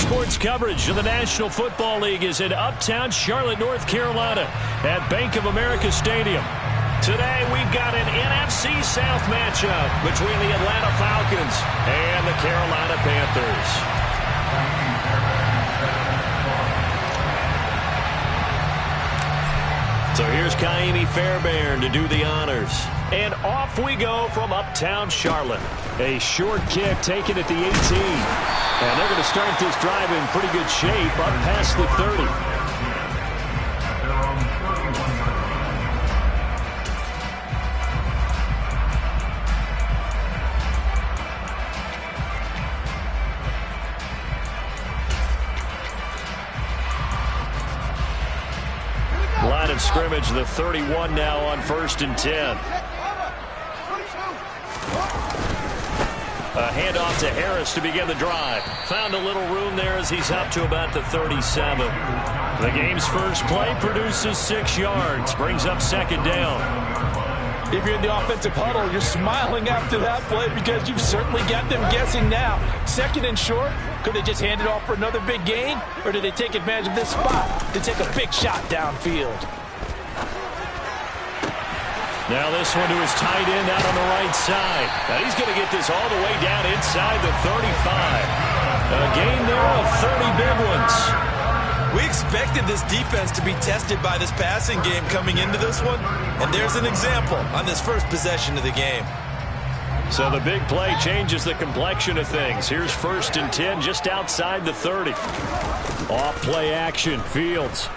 sports coverage of the National Football League is in uptown Charlotte, North Carolina at Bank of America Stadium. Today we've got an NFC South matchup between the Atlanta Falcons and the Carolina Panthers. So here's Kaimi Fairbairn to do the honors. And off we go from uptown Charlotte. A short kick taken at the 18. And they're going to start this drive in pretty good shape up past the 30. Line of scrimmage, the 31 now on 1st and 10. A handoff to Harris to begin the drive. Found a little room there as he's up to about the 37. The game's first play produces 6 yards. Brings up 2nd down. If you're in the offensive huddle, you're smiling after that play because you've certainly got them guessing now. 2nd and short. Could they just hand it off for another big gain? Or did they take advantage of this spot to take a big shot downfield? Now this one to his tight end out on the right side. Now he's going to get this all the way down inside the 35. A gain there of 30 big ones. We expected this defense to be tested by this passing game coming into this one. And there's an example on this first possession of the game. So the big play changes the complexion of things. Here's 1st and 10 just outside the 30. Off play action, Fields.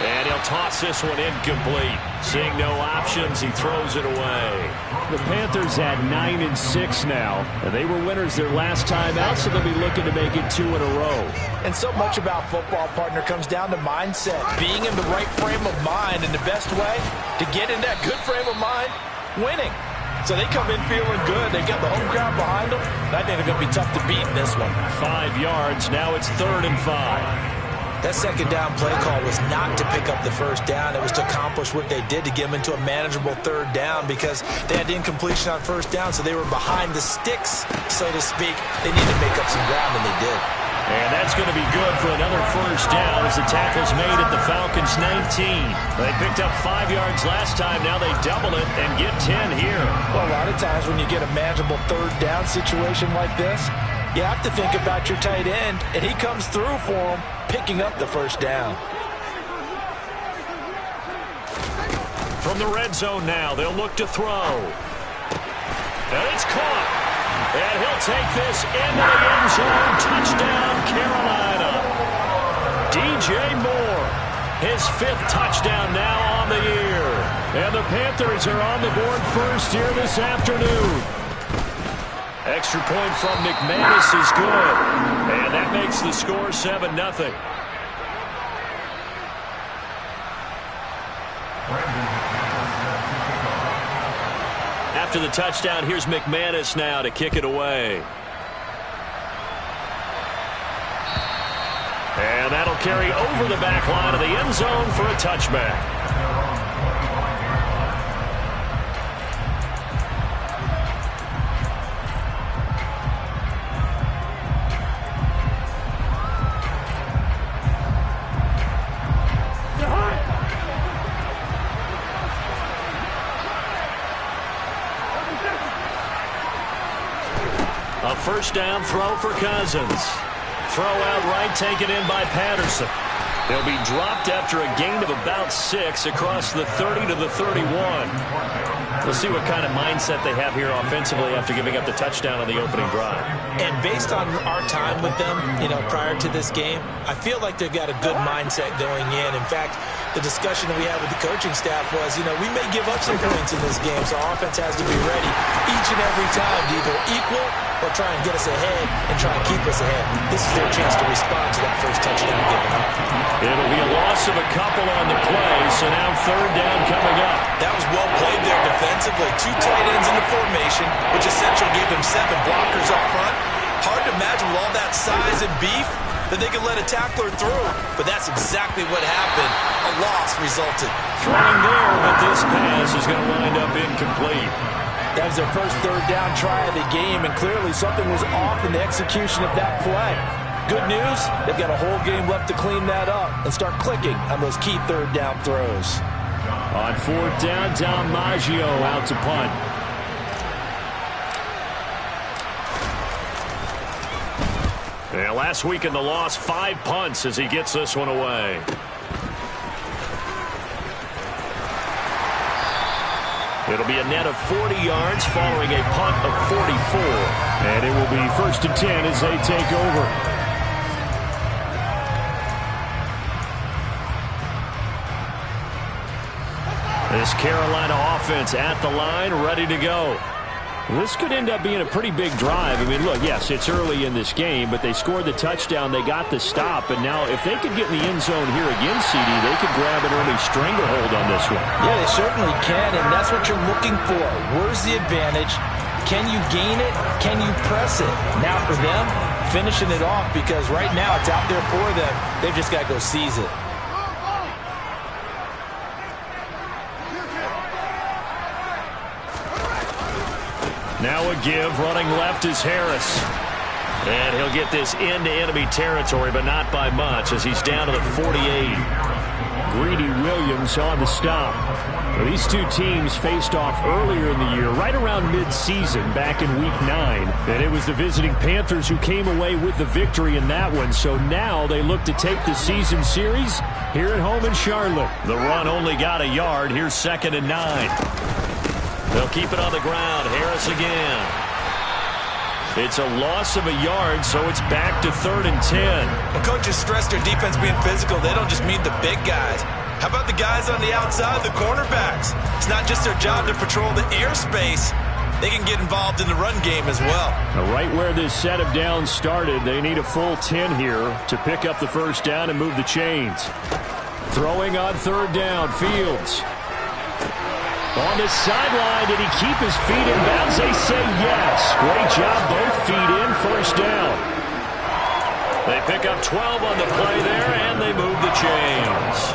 And he'll toss this one incomplete. Seeing no options, he throws it away. The Panthers at 9-6 now, and they were winners their last time out, so they'll be looking to make it 2 in a row. And so much about football, partner, comes down to mindset. Being in the right frame of mind, and the best way to get in that good frame of mind, winning. So they come in feeling good. They got the home crowd behind them. And I think they're going to be tough to beat in this one. 5 yards. Now it's 3rd and 5. That 2nd down play call was not to pick up the 1st down. It was to accomplish what they did to get them into a manageable 3rd down because they had incompletion on 1st down, so they were behind the sticks, so to speak. They needed to make up some ground, and they did. And that's going to be good for another 1st down as the tackle's made at the Falcons' 19. They picked up 5 yards last time. Now they double it and get 10 here. Well, a lot of times when you get a manageable 3rd down situation like this, you have to think about your tight end, and he comes through for him, picking up the 1st down. From the red zone now, they'll look to throw. And it's caught. And he'll take this into the end zone. Touchdown, Carolina. DJ Moore, his 5th touchdown now on the year. And the Panthers are on the board first here this afternoon. Extra point from McManus is good. And that makes the score 7-0. After the touchdown, here's McManus now to kick it away. And that'll carry over the back line of the end zone for a touchback. A 1st down throw for Cousins. Throw out right, taken in by Patterson. They'll be dropped after a gain of about 6 across the 30 to the 31. We'll see what kind of mindset they have here offensively after giving up the touchdown on the opening drive. And based on our time with them, prior to this game, I feel like they've got a good mindset going in. In fact, the discussion that we had with the coaching staff was, we may give up some points in this game, so our offense has to be ready each and every time to either equal or try and get us ahead and try and keep us ahead. This is their chance to respond to that first touchdown given up. It'll be a loss of a couple on the play, so now 3rd down coming up. That was well played there defensively. 2 tight ends in the formation, which essentially gave them 7 blockers up front. Hard to imagine with all that size and beef that they could let a tackler through, but that's exactly what happened. A loss resulted. Throwing there, but this pass is going to wind up incomplete. That was their first third down try of the game, and clearly something was off in the execution of that play. Good news, they've got a whole game left to clean that up and start clicking on those key third down throws. On fourth down, DiMaggio out to punt. Yeah, last week in the loss, 5 punts as he gets this one away. It'll be a net of 40 yards following a punt of 44. And it will be 1st and 10 as they take over. This Carolina offense at the line, ready to go. This could end up being a pretty big drive. I mean, look, yes, it's early in this game, but they scored the touchdown. They got the stop. And now if they could get in the end zone here again, CD, they could grab an early stranglehold on this one. Yeah, they certainly can, and that's what you're looking for. Where's the advantage? Can you gain it? Can you press it? Now for them, finishing it off, because right now it's out there for them. They've just got to go seize it. Now a give, running left is Harris. And he'll get this into enemy territory, but not by much, as he's down to the 48. Greedy Williams on the stop. Well, these two teams faced off earlier in the year, right around mid-season, back in Week 9. And it was the visiting Panthers who came away with the victory in that one. So now they look to take the season series here at home in Charlotte. The run only got a yard. Here's 2nd and 9. They'll keep it on the ground. Harris again. It's a loss of a yard, so it's back to 3rd and 10. When coaches stress their defense being physical, they don't just mean the big guys. How about the guys on the outside, the cornerbacks? It's not just their job to patrol the airspace. They can get involved in the run game as well. Now, right where this set of downs started, they need a full 10 here to pick up the first down and move the chains. Throwing on 3rd down, Fields. On the sideline, did he keep his feet in bounds? They say yes. Great job, both feet in, first down. They pick up 12 on the play there, and they move the chains.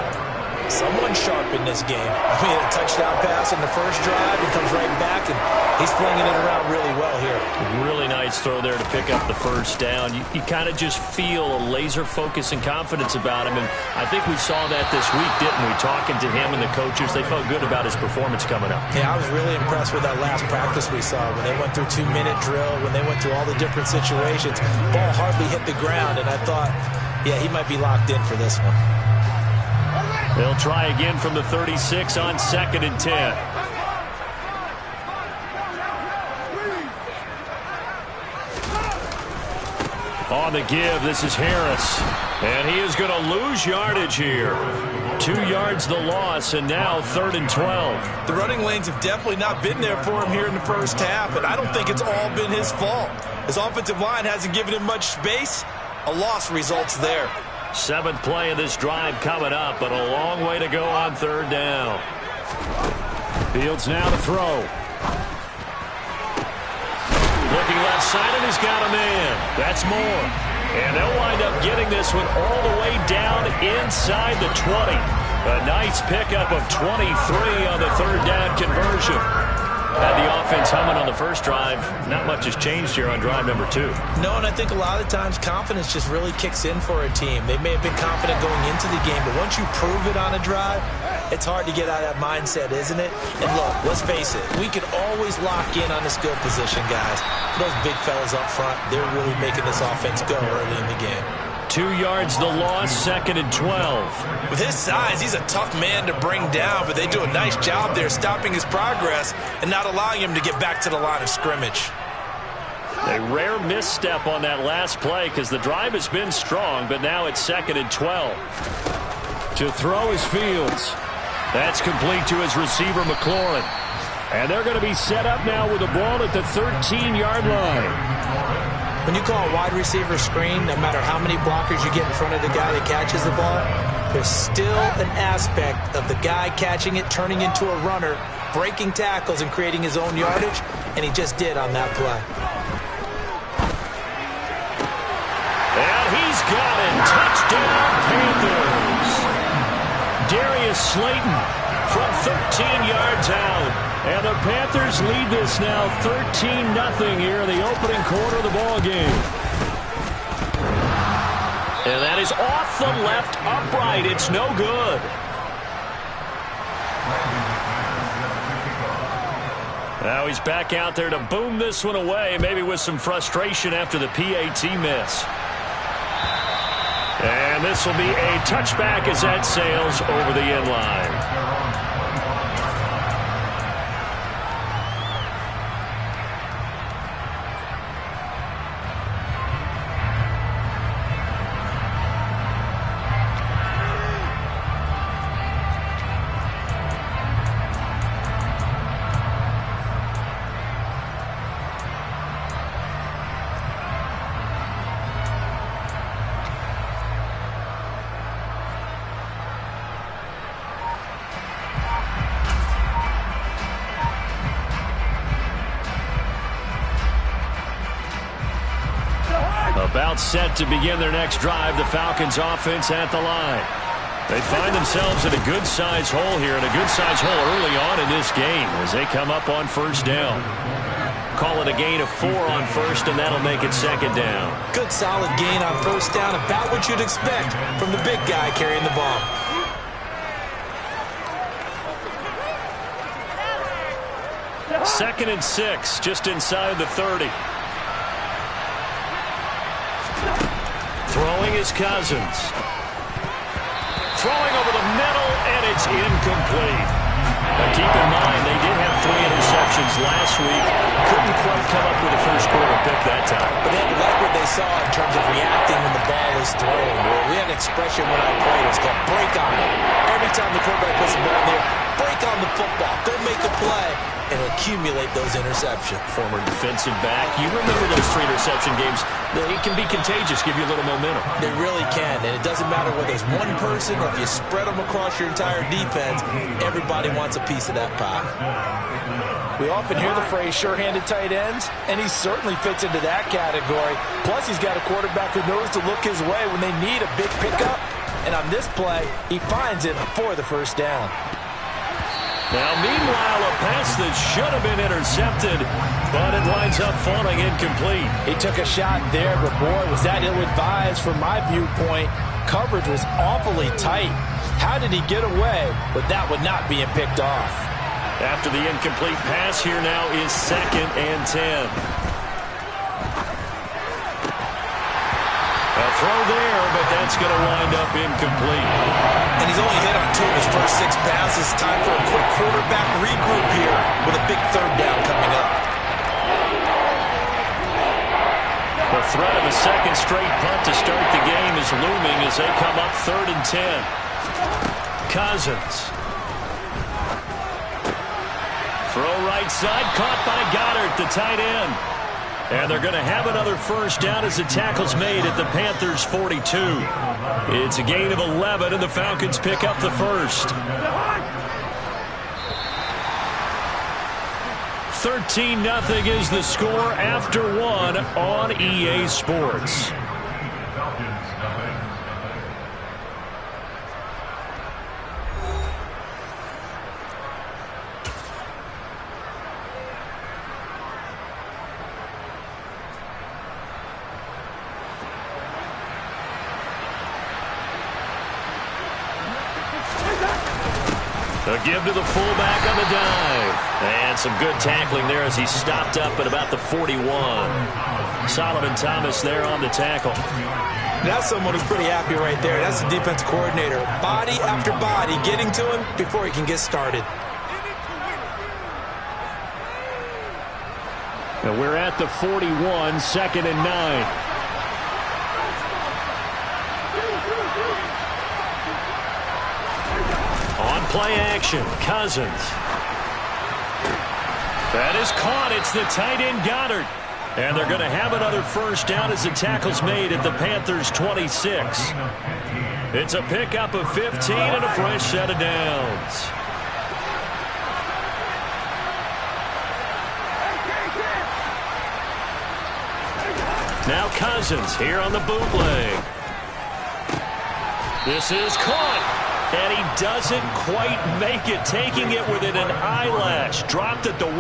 Someone sharp in this game. I mean, a touchdown pass in the first drive, he comes right back, and he's flinging it around really well here. Really nice throw there to pick up the first down. You kind of just feel a laser focus and confidence about him, and I think we saw that this week, didn't we? Talking to him and the coaches, they felt good about his performance coming up. Yeah, I was really impressed with that last practice we saw when they went through 2-minute drill, when they went through all the different situations. Ball hardly hit the ground, and I thought, yeah, he might be locked in for this one. They'll try again from the 36 on 2nd and 10. On the give, this is Harris. And he is going to lose yardage here. 2 yards the loss, and now 3rd and 12. The running lanes have definitely not been there for him here in the first half, and I don't think it's all been his fault. His offensive line hasn't given him much space. A loss results there. 7th play of this drive coming up, but a long way to go on 3rd down. Fields now to throw. Looking left side, and he's got a man. That's more. And they'll wind up getting this one all the way down inside the 20. A nice pickup of 23 on the 3rd down conversion. Had the offense humming on the first drive. Not much has changed here on drive number 2. No, and I think a lot of times confidence just really kicks in for a team. They may have been confident going into the game, but once you prove it on a drive, it's hard to get out of that mindset, isn't it? And look, let's face it, we can always lock in on the skill position, guys. Those big fellas up front, they're really making this offense go early in the game. 2 yards the loss, 2nd and 12. With his size, he's a tough man to bring down, but they do a nice job there stopping his progress and not allowing him to get back to the line of scrimmage. A rare misstep on that last play because the drive has been strong, but now it's 2nd and 12. To throw is Fields. That's complete to his receiver, McLaurin. And they're going to be set up now with the ball at the 13-yard line. When you call a wide receiver screen, no matter how many blockers you get in front of the guy that catches the ball, there's still an aspect of the guy catching it, turning into a runner, breaking tackles and creating his own yardage, and he just did on that play. And he's got it. Touchdown, Panthers. Darius Slayton from 13 yards out. And the Panthers lead this now 13-0 here in the opening quarter of the ball game. And that is off the left upright. It's no good. Now he's back out there to boom this one away, maybe with some frustration after the PAT miss. And this will be a touchback as that sails over the end line. About set to begin their next drive, the Falcons offense at the line. They find themselves in a good-sized hole here, and a good-sized hole early on in this game as they come up on first down. Call it a gain of 4 on first, and that'll make it second down. Good solid gain on first down, about what you'd expect from the big guy carrying the ball. Second and 6, just inside the 30. Throwing is Cousins. Throwing over the middle, and it's incomplete. Now keep in mind, they did have 3 interceptions last week. Couldn't quite come up with a first quarter pick that time. But they like what they saw in terms of reacting when the ball is thrown. We had an expression when I played. It's called break on it. Every time the quarterback puts the ball in there, break on the football. Go make a play and accumulate those interceptions. Former defensive back. You remember those 3 interception games. It can be contagious, give you a little momentum. They really can, and it doesn't matter whether it's one person or if you spread them across your entire defense. Everybody wants a piece of that pie. We often hear the phrase sure-handed tight ends, and he certainly fits into that category. Plus, he's got a quarterback who knows to look his way when they need a big pickup. And on this play, he finds it for the first down. Now, meanwhile, a pass that should have been intercepted, but it winds up falling incomplete. He took a shot there, but boy, was that ill-advised from my viewpoint. Coverage was awfully tight. How did he get away with that one not being picked off? After the incomplete pass, here now is second and 10. A throw there, but that's going to wind up incomplete. And he's only hit on 2 of his first 6 passes. Time for a quick quarterback regroup here with a big third down coming up. The threat of a second straight punt to start the game is looming as they come up 3rd and 10. Cousins. Throw right side, caught by Goddard, the tight end. And they're going to have another first down as the tackle's made at the Panthers' 42. It's a gain of 11, and the Falcons pick up the first. 13-0 is the score after 1 on EA Sports. A give to the fullback on the dive. And some good tackling there as he stopped up at about the 41. Solomon Thomas there on the tackle. That's someone who's pretty happy right there. That's the defense coordinator. Body after body getting to him before he can get started. Now we're at the 41, 2nd and 9. On play action, Cousins. That is caught. It's the tight end Goddard. And they're going to have another first down as the tackle's made at the Panthers' 26. It's a pickup of 15 and a fresh set of downs. Now Cousins here on the bootleg. This is caught. And he doesn't quite make it, taking it within an eyelash. Dropped at the 1.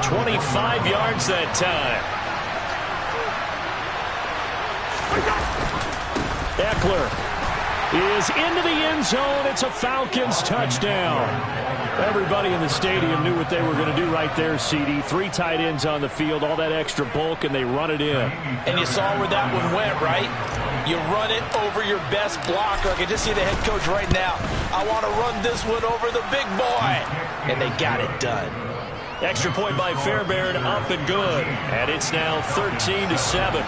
25 yards that time. Eckler is into the end zone. It's a Falcons touchdown. Everybody in the stadium knew what they were going to do right there, CD. 3 tight ends on the field, all that extra bulk, and they run it in. And you saw where that one went, right? You run it over your best blocker. I can just see the head coach right now. I want to run this one over the big boy. And they got it done. Extra point by Fairbairn, up and good. And it's now 13-7.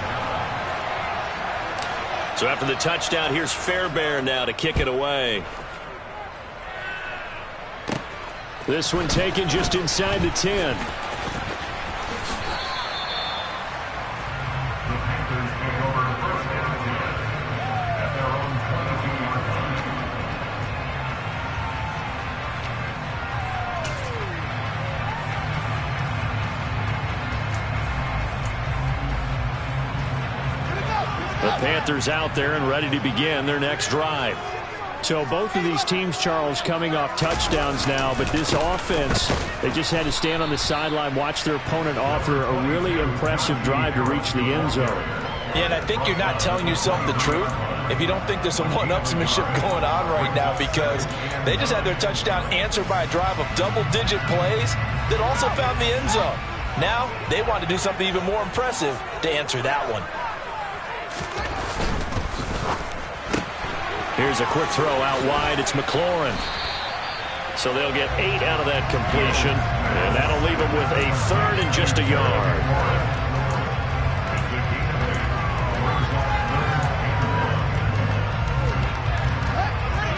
So after the touchdown, here's Fairbairn now to kick it away. This one taken just inside the 10. The Panthers out there and ready to begin their next drive. So both of these teams, Charles, coming off touchdowns now, but this offense, they just had to stand on the sideline, watch their opponent offer a really impressive drive to reach the end zone. Yeah, and I think you're not telling yourself the truth if you don't think there's some one-upsmanship going on right now, because they just had their touchdown answered by a drive of double-digit plays that also found the end zone. Now they want to do something even more impressive to answer that one. Here's a quick throw out wide. It's McLaurin. So they'll get 8 out of that completion, and that'll leave them with a 3rd and just a yard.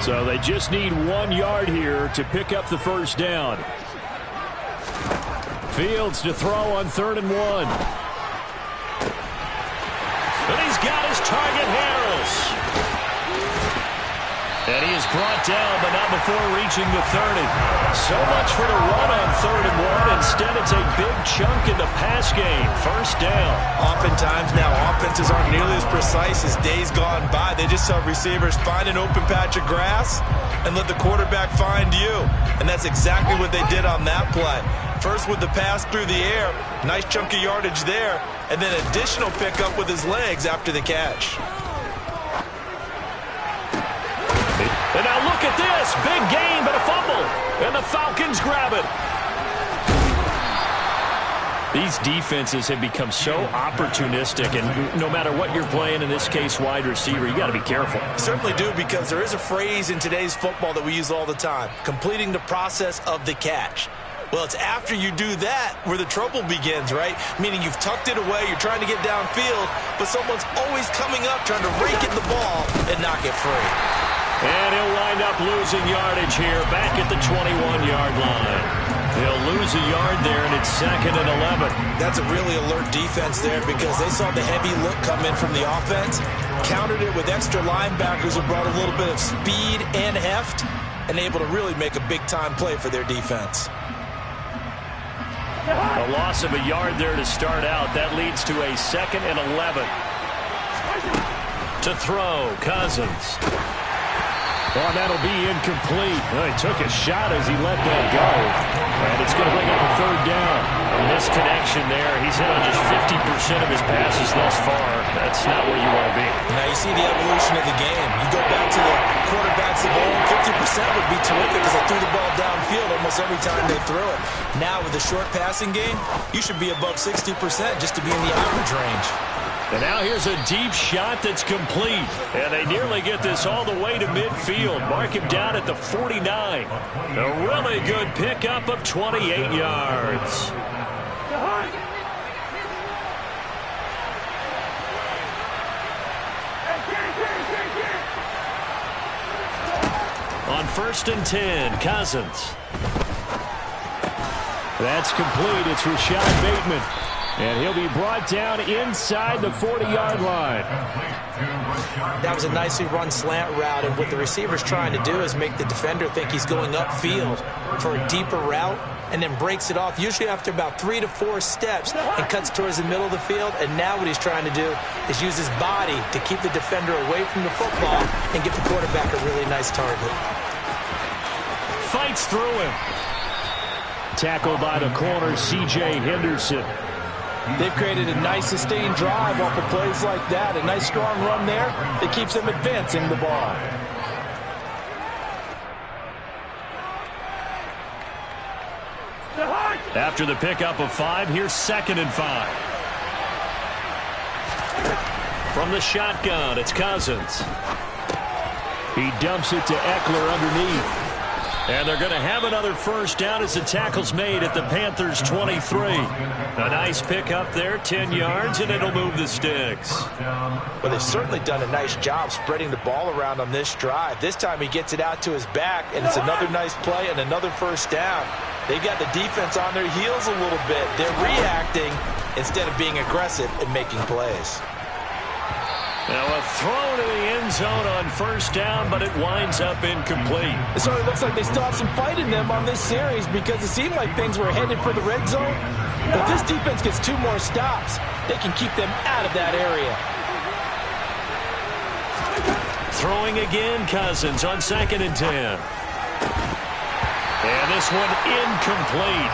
So they just need 1 yard here to pick up the first down. Fields to throw on 3rd and 1. And he's got his target, Harris. And he is brought down, but not before reaching the 30. So much for the run on 3rd and 1. Instead, it's a big chunk in the pass game. First down. Oftentimes now, offenses aren't nearly as precise as days gone by. They just tell receivers, find an open patch of grass and let the quarterback find you. And that's exactly what they did on that play. First with the pass through the air, nice chunk of yardage there, and then additional pickup with his legs after the catch. And now look at this. Big gain, but a fumble. And the Falcons grab it. These defenses have become so opportunistic, and no matter what you're playing, in this case, wide receiver, you got to be careful. Certainly do, because there is a phrase in today's football that we use all the time, completing the process of the catch. Well, it's after you do that where the trouble begins, right? Meaning you've tucked it away, you're trying to get downfield, but someone's always coming up trying to rake at the ball and knock it free. And he'll wind up losing yardage here back at the 21-yard line. They'll lose a yard there, and it's 2nd and 11. That's a really alert defense there, because they saw the heavy look come in from the offense, countered it with extra linebackers who brought a little bit of speed and heft, and able to really make a big-time play for their defense. A loss of a yard there to start out. That leads to a 2nd and 11. To throw, Cousins. Oh, that'll be incomplete. Well, he took a shot as he let that go. And it's going to bring up a 3rd down. A misconnection there. He's hit on just 50% of his passes thus far. That's not where you want to be. Now you see the evolution of the game. You go back to the quarterbacks of old, 50% would be terrific because they threw the ball downfield almost every time they threw it. Now with the short passing game, you should be above 60% just to be in the average range. And now here's a deep shot that's complete. And they nearly get this all the way to midfield. Mark him down at the 49. A really good pickup of 28 yards. On 1st and 10, Cousins. That's complete. It's Rashad Bateman. And he'll be brought down inside the 40-yard line. That was a nicely run slant route, and what the receiver's trying to do is make the defender think he's going upfield for a deeper route, and then breaks it off, usually after about 3 to 4 steps, and cuts towards the middle of the field. And now what he's trying to do is use his body to keep the defender away from the football and give the quarterback a really nice target. Fights through him. Tackled by the corner, C.J. Henderson. They've created a nice sustained drive off of plays like that. A nice strong run there that keeps them advancing the ball. After the pickup of 5, here's 2nd and 5. From the shotgun, it's Cousins. He dumps it to Eckler underneath. And they're going to have another first down as the tackle's made at the Panthers' 23. A nice pickup there, 10 yards, and it'll move the sticks. Well, they've certainly done a nice job spreading the ball around on this drive. This time he gets it out to his back, and it's another nice play and another first down. They've got the defense on their heels a little bit. They're reacting instead of being aggressive and making plays. Now a throw to the end zone on first down, but it winds up incomplete. It certainly looks like they still have some fight in them on this series because it seemed like things were headed for the red zone. But if this defense gets 2 more stops, they can keep them out of that area. Throwing again, Cousins on 2nd and 10. And this one incomplete.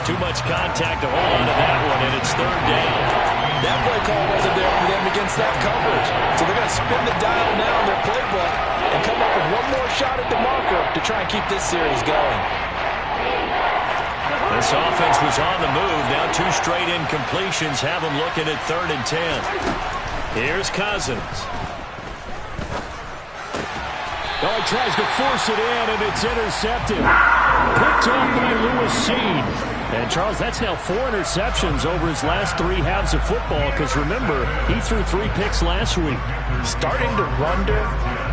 Too much contact to hold on to that one, and it's 3rd down. That play call wasn't there for them against that coverage. So they're going to spin the dial now in their playbook and come up with one more shot at the marker to try and keep this series going. This offense was on the move. Now 2 straight incompletions have them looking at 3rd and 10. Here's Cousins. Oh, he tries to force it in, and it's intercepted. Picked off by Lewis Seed. And, Charles, that's now 4 interceptions over his last 3 halves of football because, remember, he threw 3 picks last week. Starting to wonder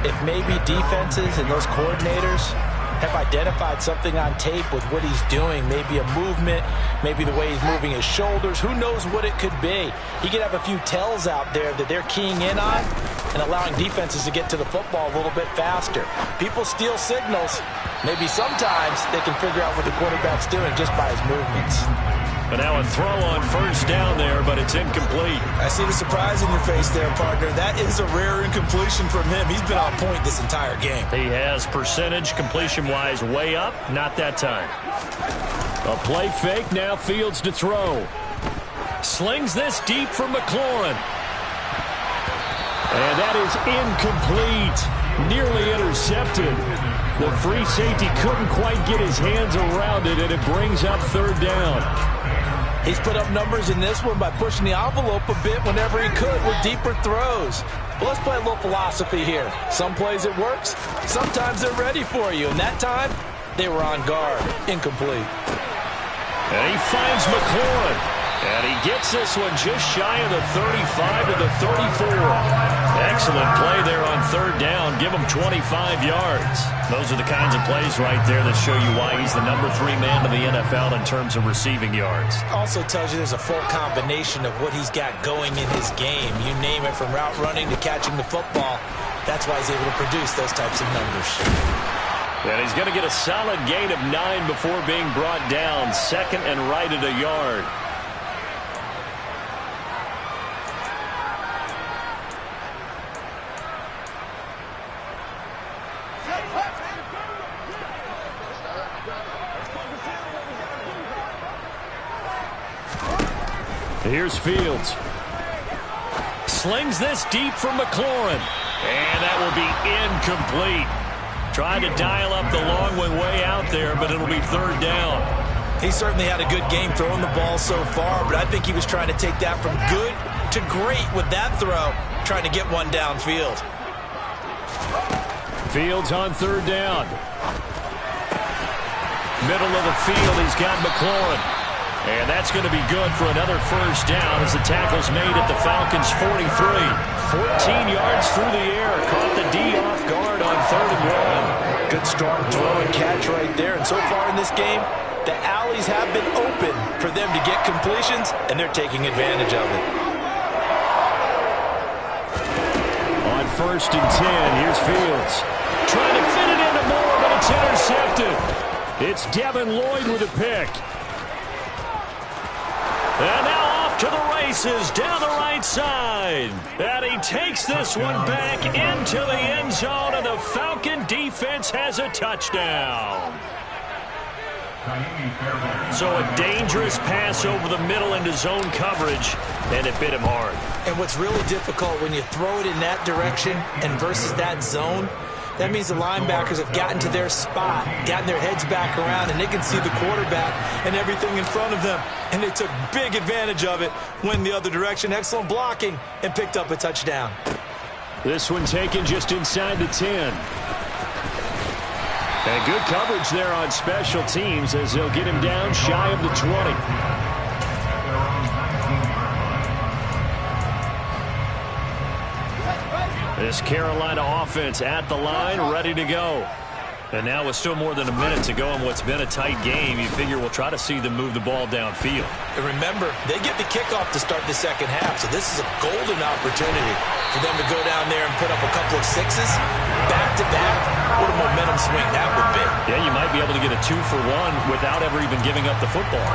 if maybe defenses and those coordinators have identified something on tape with what he's doing. Maybe a movement, maybe the way he's moving his shoulders. Who knows what it could be? He could have a few tells out there that they're keying in on and allowing defenses to get to the football a little bit faster. People steal signals. Maybe sometimes they can figure out what the quarterback's doing just by his movements. But now a throw on first down there, but it's incomplete. I see the surprise in your face there, partner. That is a rare incompletion from him. He's been on point this entire game. He has percentage completion-wise way up. Not that time. A play fake, now Fields to throw. Slings this deep for McLaurin. And that is incomplete. Nearly intercepted. The free safety couldn't quite get his hands around it, and it brings up 3rd down. He's put up numbers in this one by pushing the envelope a bit whenever he could with deeper throws. But let's play a little philosophy here. Some plays it works. Sometimes they're ready for you. And that time, they were on guard. Incomplete. And he finds McLaurin. And he gets this one just shy of the 35 to the 34. Excellent play there on 3rd down. Give him 25 yards. Those are the kinds of plays right there that show you why he's the number 3 man in the NFL in terms of receiving yards. Also tells you there's a full combination of what he's got going in his game. You name it, from route running to catching the football. That's why he's able to produce those types of numbers. And he's going to get a solid gain of 9 before being brought down. 2nd and right at a yard. Here's Fields. Slings this deep for McLaurin. And that will be incomplete. Trying to dial up the long one way out there, but it'll be 3rd down. He certainly had a good game throwing the ball so far, but I think he was trying to take that from good to great with that throw, trying to get one downfield. Fields on 3rd down. Middle of the field, he's got McLaurin. And that's going to be good for another first down as the tackle's made at the Falcons' 43. 14 yards through the air. Caught the D off guard on 3rd and 1. Good strong throw and catch right there. And so far in this game, The alleys have been open for them to get completions, and they're taking advantage of it. On 1st and 10, here's Fields. Trying to fit it into Moore, but it's intercepted. It's Devin Lloyd with a pick. And now off to the races down the right side. And he takes this one back into the end zone, and the Falcon defense has a touchdown. So a dangerous pass over the middle into zone coverage, and it bit him hard. And what's really difficult when you throw it in that direction and versus that zone, that means the linebackers have gotten to their spot, gotten their heads back around, and they can see the quarterback and everything in front of them. And they took big advantage of it, went the other direction, excellent blocking, and picked up a touchdown. This one taken just inside the 10. And good coverage there on special teams as they'll get him down shy of the 20. This Carolina offense at the line, ready to go. And now with still more than a minute to go in what's been a tight game, you figure we'll try to see them move the ball downfield. And remember, they get the kickoff to start the second half, so this is a golden opportunity for them to go down there and put up a couple of sixes back-to-back. What a momentum swing that would be. Yeah, you might be able to get a 2-for-1 without ever even giving up the football.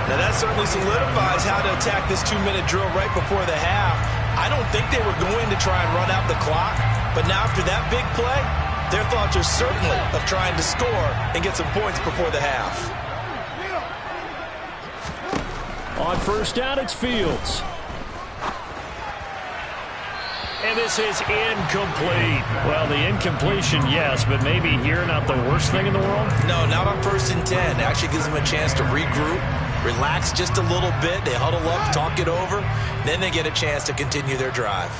Now that certainly solidifies how to attack this 2-minute drill right before the half. I don't think they were going to try and run out the clock, but now after that big play, their thoughts are certainly of trying to score and get some points before the half. On 1st down, it's Fields. And this is incomplete. Well, the incompletion, yes, but maybe here not the worst thing in the world? No, not on 1st and 10. It actually gives them a chance to regroup, relax just a little bit. They huddle up, talk it over. Then they get a chance to continue their drive.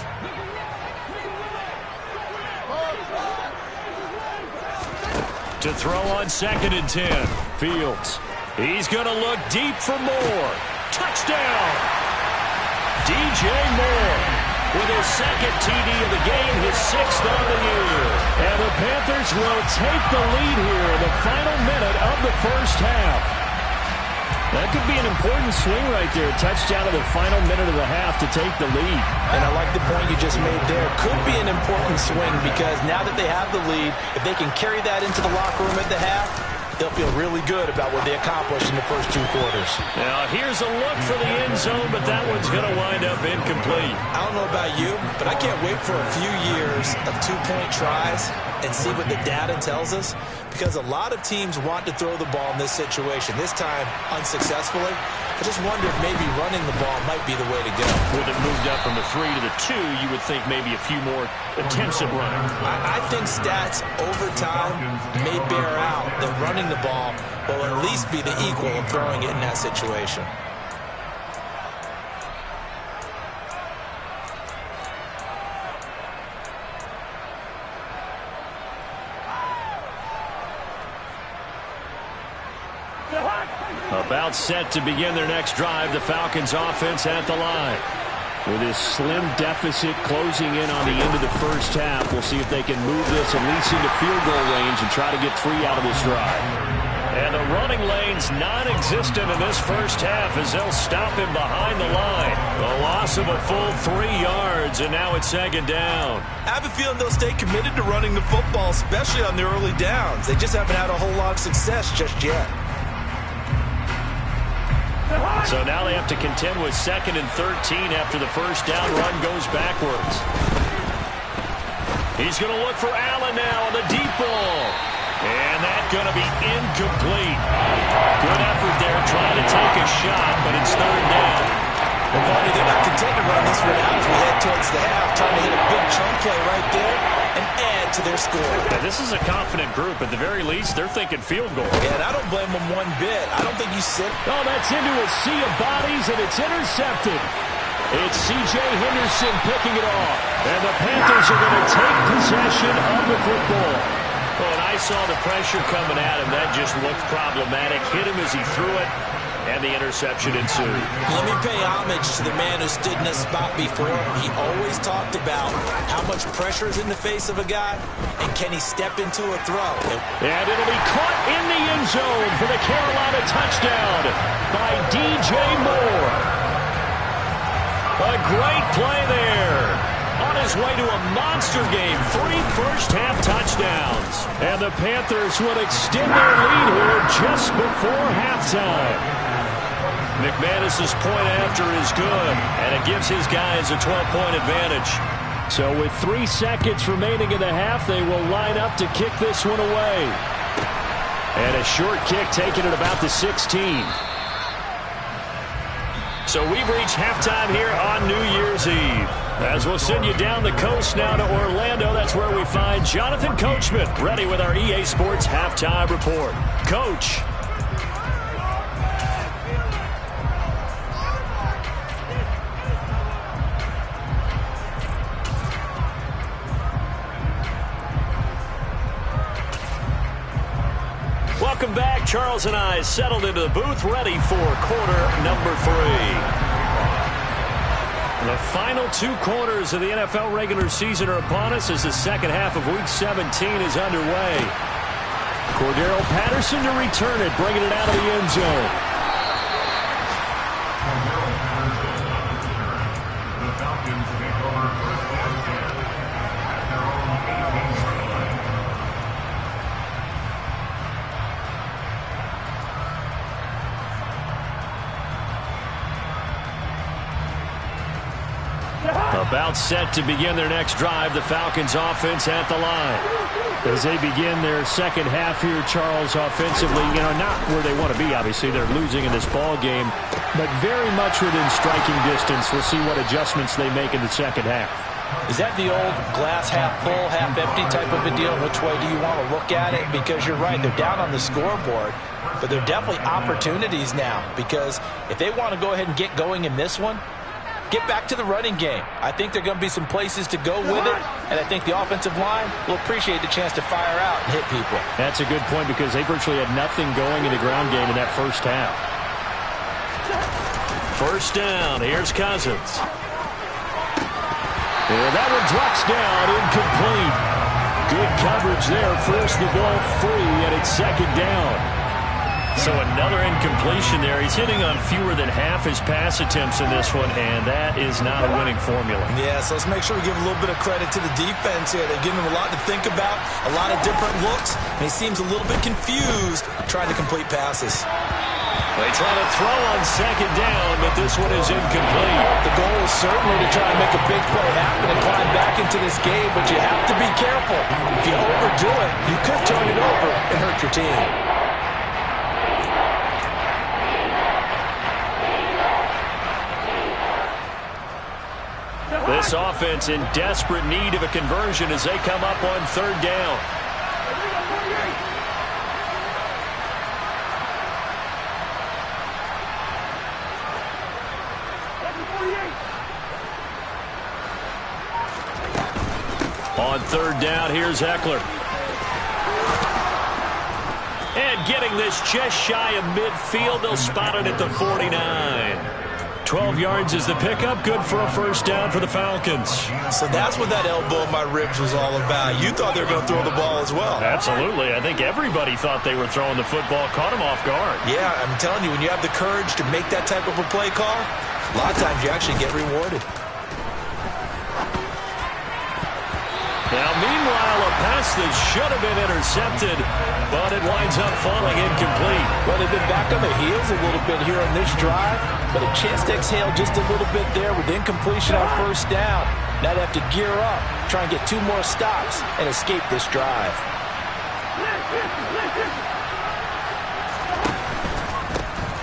To throw on 2nd and 10. Fields. He's going to look deep for Moore. Touchdown! DJ Moore with his 2nd TD of the game, his 6th of the year. And the Panthers will take the lead here in the final minute of the first half. That could be an important swing right there. Touchdown in the final minute of the half to take the lead. And I like the point you just made there. Could be an important swing because now that they have the lead, if they can carry that into the locker room at the half, they'll feel really good about what they accomplished in the first 2 quarters. Now here's a look for the end zone, but that one's going to wind up incomplete. I don't know about you, but I can't wait for a few years of 2-point tries and see what the data tells us, because a lot of teams want to throw the ball in this situation. This time, unsuccessfully. I just wonder if maybe running the ball might be the way to go. With it moved up from the 3 to the 2, you would think maybe a few more attempts at running. I think stats over time may bear out that running the ball will at least be the equal of throwing it in that situation. About set to begin their next drive, the Falcons offense at the line. With this slim deficit closing in on the end of the first half, we'll see if they can move this at least into field goal range and try to get 3 out of this drive. And the running lane's non-existent in this first half as they'll stop him behind the line. A loss of a full 3 yards, and now it's 2nd down. I have a feeling they'll stay committed to running the football, especially on the early downs. They just haven't had a whole lot of success just yet. So now they have to contend with 2nd and 13 after the first down run goes backwards. He's going to look for Allen now on the deep ball. And that's going to be incomplete. Good effort there trying to take a shot, but it's 3rd down. Well, Barney, they're not content to run this one out as we head towards the half, trying to hit a big chunk play right there and add to their score. Now, this is a confident group. At the very least, they're thinking field goal. Yeah, and I don't blame them one bit. I don't think you sit. Oh, that's into a sea of bodies, and it's intercepted. It's C.J. Henderson picking it off. And the Panthers are going to take possession of the football. Well, and I saw the pressure coming at him. That just looked problematic. Hit him as he threw it. and the interception ensued. Let me pay homage to the man who stood in this spot before. He always talked about how much pressure is in the face of a guy, and can he step into a throw. And it'll be caught in the end zone for the Carolina touchdown by DJ Moore. A great play there. On his way to a monster game, 3 first-half touchdowns. And the Panthers would extend their lead here just before halftime. McManus's point after is good, and it gives his guys a 12-point advantage. So with 3 seconds remaining in the half, they will line up to kick this one away. And a short kick taken at about the 16. So we've reached halftime here on New Year's Eve. As we'll send you down the coast now to Orlando, that's where we find Jonathan Coachman, ready with our EA Sports Halftime Report. Coach. Welcome back. Charles and I settled into the booth, ready for quarter number 3. The final 2 quarters of the NFL regular season are upon us as the second half of Week 17 is underway. Cordero Patterson to return it, bringing it out of the end zone. The Falcons take over first down carry at their own 8-yard line. About set to begin their next drive, the Falcons offense at the line. As they begin their second half here, Charles, offensively, not where they want to be, obviously. They're losing in this ball game, but very much within striking distance. We'll see what adjustments they make in the second half. Is that the old glass half full, half empty type of a deal? Which way do you want to look at it? Because you're right, they're down on the scoreboard, but there are definitely opportunities now, because if they want to go ahead and get going in this one, get back to the running game. I think there are going to be some places to go with it, and I think the offensive line will appreciate the chance to fire out and hit people. That's a good point, because they virtually had nothing going in the ground game in that first half. First down, here's Cousins. And that one drops down, incomplete. Good coverage there, forced the ball free, and it's second down. So another incompletion there. He's hitting on fewer than half his pass attempts in this one, and that is not a winning formula. Yeah, so let's make sure we give a little bit of credit to the defense here. They're giving him a lot to think about, a lot of different looks, and he seems a little bit confused trying to complete passes. They try to throw on second down, but this one is incomplete. The goal is certainly to try and make a big play happen and climb back into this game, but you have to be careful. If you overdo it, you could turn it over and hurt your team. This offense in desperate need of a conversion as they come up on third down. On third down, here's Eckler. And getting this just shy of midfield, they'll spot it at the 49. 12 yards is the pickup, good for a first down for the Falcons. So that's what that elbow in my ribs was all about. You thought they were going to throw the ball as well. Absolutely. I think everybody thought they were throwing the football, caught him off guard. Yeah, I'm telling you, when you have the courage to make that type of a play call, a lot of times you actually get rewarded. Now, meanwhile, a pass that should have been intercepted, but it winds up falling incomplete. Well, they've been back on their heels a little bit here on this drive, but a chance to exhale just a little bit there with incompletion on first down. Now they have to gear up, try and get 2 more stops, and escape this drive.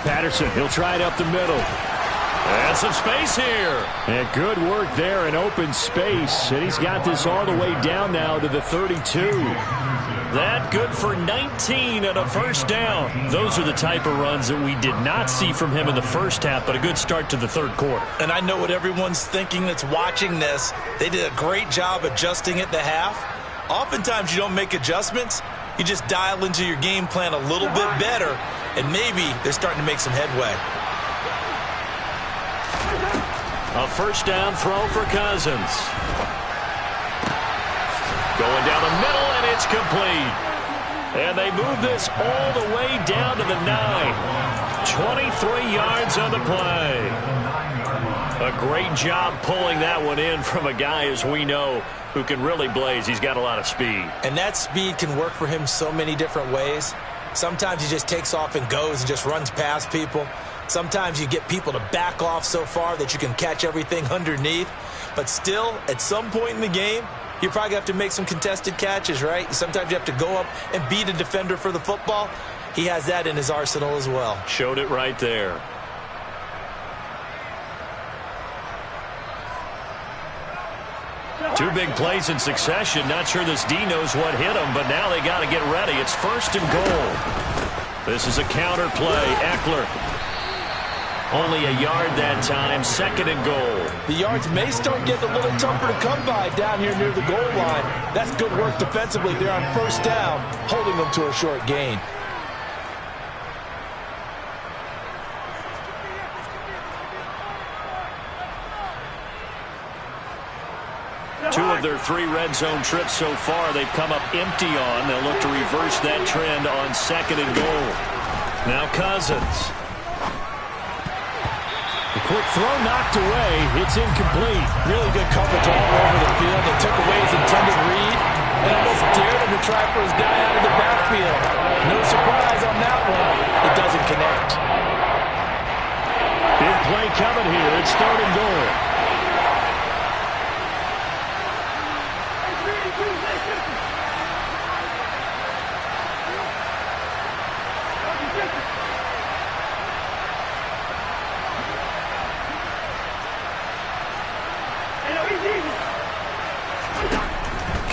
Patterson, he'll try it up the middle. And some space here. And good work there in open space. And he's got this all the way down now to the 32. That good for 19 and a first down. Those are the type of runs that we did not see from him in the first half, but a good start to the third quarter. And I know what everyone's thinking that's watching this. They did a great job adjusting at the half. Oftentimes you don't make adjustments. You just dial into your game plan a little bit better and maybe they're starting to make some headway. A first down throw for Cousins. Going down the middle, and it's complete. And they move this all the way down to the 9. 23 yards on the play. A great job pulling that one in from a guy, as we know, who can really blaze. He's got a lot of speed. And that speed can work for him so many different ways. Sometimes he just takes off and goes and just runs past people. Sometimes you get people to back off so far that you can catch everything underneath. But still, at some point in the game, you probably have to make some contested catches, right? Sometimes you have to go up and beat a defender for the football. He has that in his arsenal as well. Showed it right there. Two big plays in succession. Not sure this D knows what hit him, but now they got to get ready. It's first and goal. This is a counter play. Eckler. Only a yard that time. Second and goal. The yards may start getting a little tougher to come by down here near the goal line. That's good work defensively there on first down, holding them to a short gain. Two of their 3 red zone trips so far they've come up empty on. They'll look to reverse that trend on second and goal. Now Cousins. The quick throw knocked away. It's incomplete. Really good coverage all over the field. They took away his intended read and almost dared him to try for his guy out of the backfield. No surprise on that one. It doesn't connect. Big play coming here. It's third and goal.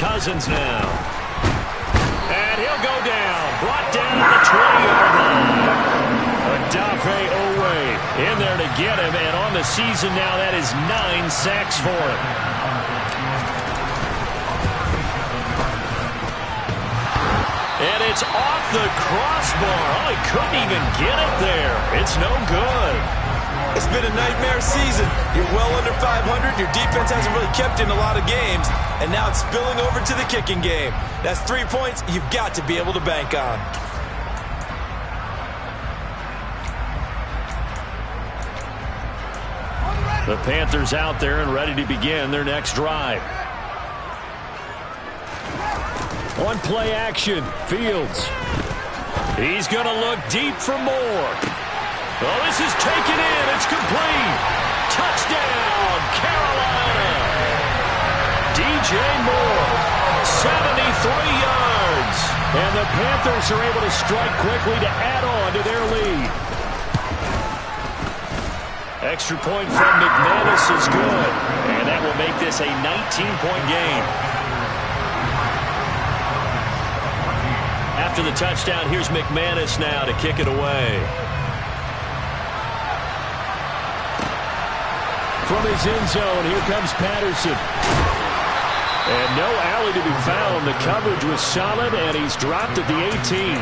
Cousins now. And he'll go down. Brought down at the 20-yard line. Odafe Owe in there to get him. And on the season now, that is 9 sacks for him. And it's off the crossbar. Oh, he couldn't even get it there. It's no good. It's been a nightmare season. You're well under 500. Your defense hasn't really kept in a lot of games. And now it's spilling over to the kicking game. That's 3 points you've got to be able to bank on. The Panthers out there and ready to begin their next drive. On play action, Fields. He's going to look deep for more. Oh, this is taken in. It's complete. Touchdown, Carolina. DJ Moore, 73 yards. And the Panthers are able to strike quickly to add on to their lead. Extra point from McManus is good. And that will make this a 19-point game. After the touchdown, here's McManus now to kick it away. From his end zone, here comes Patterson. And no alley to be found. The coverage was solid, and he's dropped at the 18.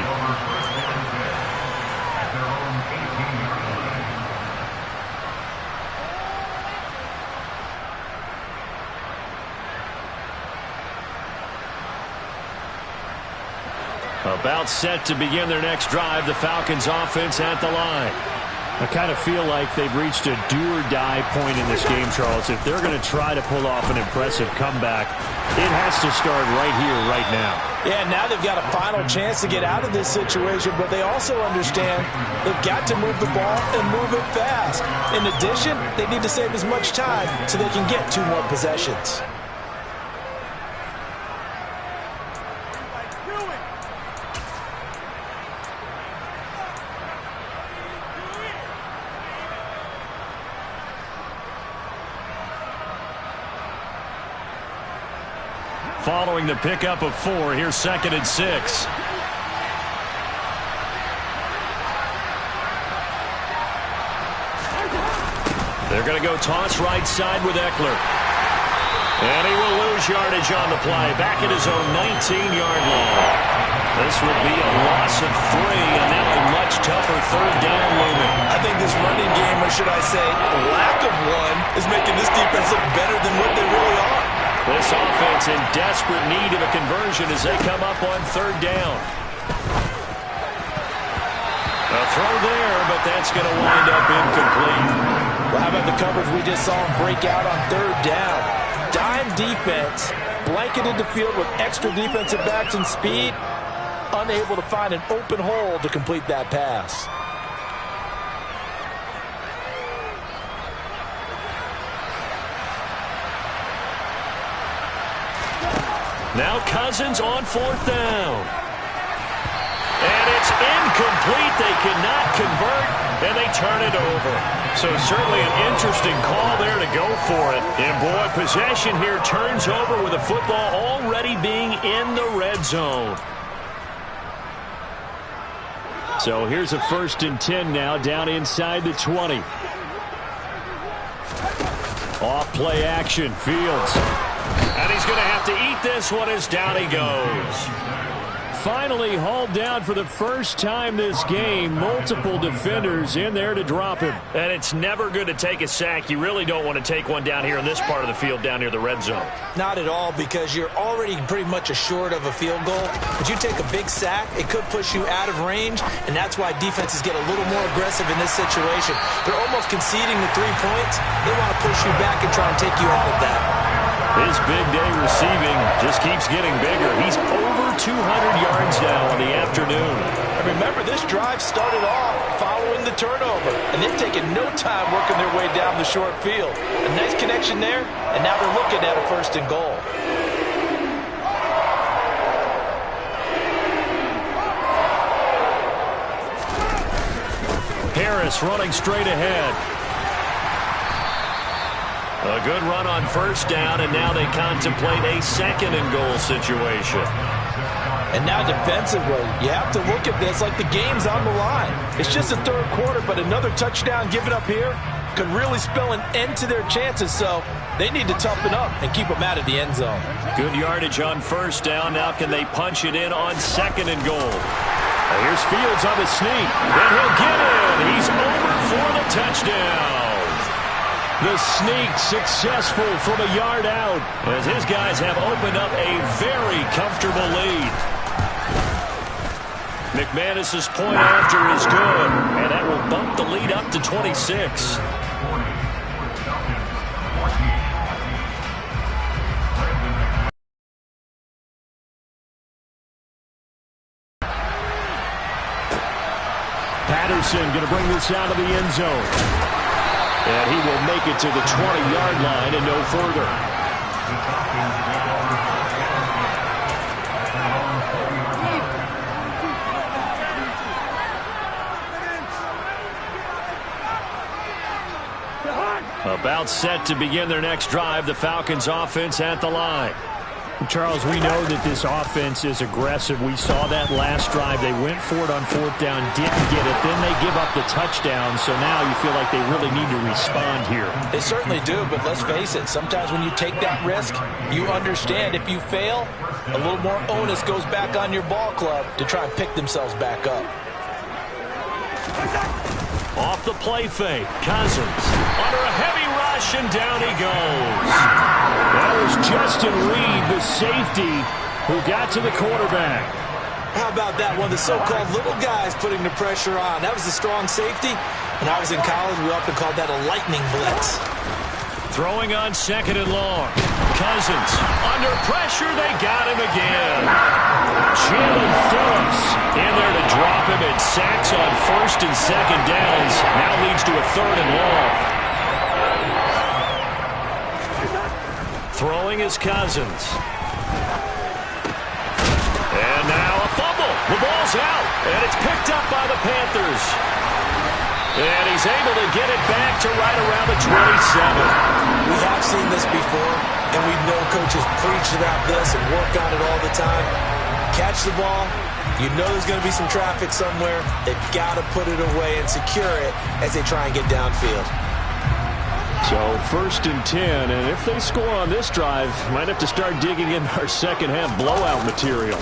About set to begin their next drive. The Falcons offense at the line. I kind of feel like they've reached a do-or-die point in this game, Charles. If they're going to try to pull off an impressive comeback, it has to start right here, right now. Yeah, now they've got a final chance to get out of this situation, but they also understand they've got to move the ball and move it fast. In addition, they need to save as much time so they can get 2 more possessions. Following the pickup of 4, here's 2nd and 6. They're going to go toss right side with Eckler. And he will lose yardage on the play. Back at his own 19-yard line. This will be a loss of 3, and now a much tougher third down looming. I think this running game, or should I say lack of one, is making this defense look better than what they really are. This offense in desperate need of a conversion as they come up on third down. A throw there, but that's going to wind up incomplete. Well, how about the coverage we just saw him break out on third down? Dime defense, blanketed the field with extra defensive backs and speed, unable to find an open hole to complete that pass. Now Cousins on fourth down. And it's incomplete. They cannot convert, and they turn it over. So certainly an interesting call there to go for it. And boy, possession here turns over with the football already being in the red zone. So here's a 1st and 10 now, down inside the 20. Off play action, Fields. And he's going to have to eat this one as down he goes. Finally hauled down for the first time this game. Multiple defenders in there to drop him. And it's never good to take a sack. You really don't want to take one down here in this part of the field down near the red zone. Not at all, because you're already pretty much assured of a field goal. But you take a big sack, it could push you out of range, and that's why defenses get a little more aggressive in this situation. They're almost conceding the 3 points. They want to push you back and try and take you out of that. His big day receiving just keeps getting bigger. He's over 200 yards now in the afternoon. And remember, this drive started off following the turnover, and they've taken no time working their way down the short field. A nice connection there, and now they're looking at a 1st and goal. Harris running straight ahead. A good run on first down, and now they contemplate a 2nd and goal situation. And now defensively, you have to look at this like the game's on the line. It's just the 3rd quarter, but another touchdown given up here could really spell an end to their chances, so they need to toughen up and keep them out of the end zone. Good yardage on first down. Now can they punch it in on 2nd and goal? Here's Fields on the sneak. And he'll get in. He's over for the touchdown. The sneak successful from a yard out, as his guys have opened up a very comfortable lead. McManus's point after is good, and that will bump the lead up to 26. Patterson going to bring this out of the end zone. And he will make it to the 20-yard line and no further. About set to begin their next drive, the Falcons offense at the line. Charles, we know that this offense is aggressive. We saw that last drive. They went for it on 4th down, didn't get it. Then they give up the touchdown, so now you feel like they really need to respond here. They certainly do, but let's face it, sometimes when you take that risk, you understand if you fail, a little more onus goes back on your ball club to try and pick themselves back up. Off the play fake, Cousins under a heavy rush, and down he goes. That was Justin Reed, the safety, who got to the quarterback. How about that one? The so-called little guys putting the pressure on. That was a strong safety. When I was in college, we often called that a lightning blitz. Throwing on 2nd and long. Cousins under pressure. They got him again. Jalen Phillips in there to drop him, and sacks on 1st and 2nd downs. Now leads to a 3rd and long. Throwing is Cousins. And now a fumble. The ball's out, and it's picked up by the Panthers. And he's able to get it back to right around the 27. We have seen this before, and we know coaches preach about this and work on it all the time. Catch the ball. You know there's going to be some traffic somewhere. They've got to put it away and secure it as they try and get downfield. So 1st and 10, and if they score on this drive, might have to start digging in our second half blowout material.